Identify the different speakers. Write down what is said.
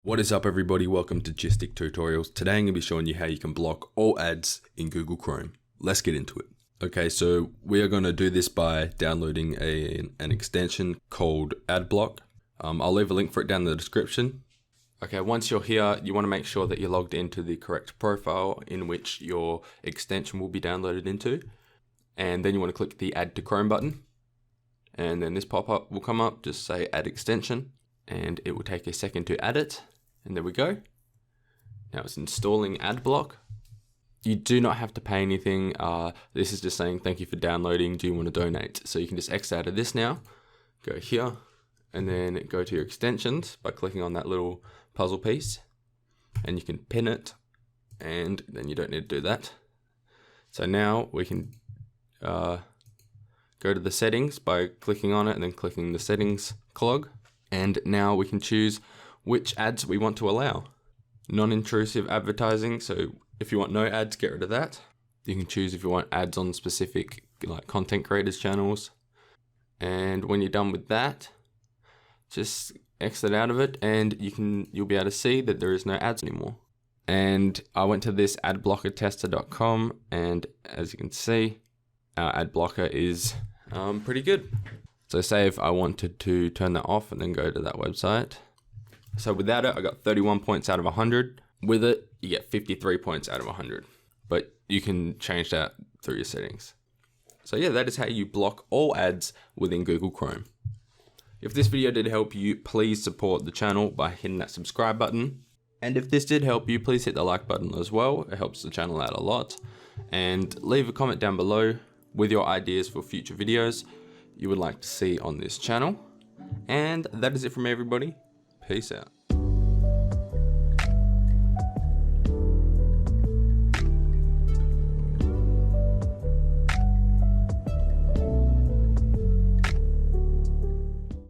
Speaker 1: What is up everybody, welcome to GysticTutorials. Today I'm going to be showing you how you can block all ads in Google Chrome. Let's get into it. Okay, so we are going to do this by downloading an extension called Adblock. I'll leave a link for it down in the description. Okay, once you're here, you want to make sure that you're logged into the correct profile in which your extension will be downloaded into. And then you want to click the Add to Chrome button. And then this pop-up will come up, just say Add Extension. And it will take a second to add it. And there we go. Now it's installing Adblock. You do not have to pay anything. This is just saying thank you for downloading. Do you want to donate? So you can just X out of this now. Go here and then go to your extensions by clicking on that little puzzle piece. And you can pin it and then you don't need to do that. So now we can go to the settings by clicking on it and then clicking the settings clog. And now we can choose which ads we want to allow. Non-intrusive advertising, so if you want no ads, get rid of that. You can choose if you want ads on specific like content creators channels. And when you're done with that, just exit out of it and you'll be able to see that there is no ads anymore. And I went to this adblockertester.com and as you can see, our ad blocker is pretty good. So say if I wanted to turn that off and then go to that website. So without it, I got 31 points out of 100. With it, you get 53 points out of 100. But you can change that through your settings. So yeah, that is how you block all ads within Google Chrome. If this video did help you, please support the channel by hitting that subscribe button. And if this did help you, please hit the like button as well. It helps the channel out a lot. And leave a comment down below with your ideas for future videos you would like to see on this channel. And that is it from everybody. Peace out.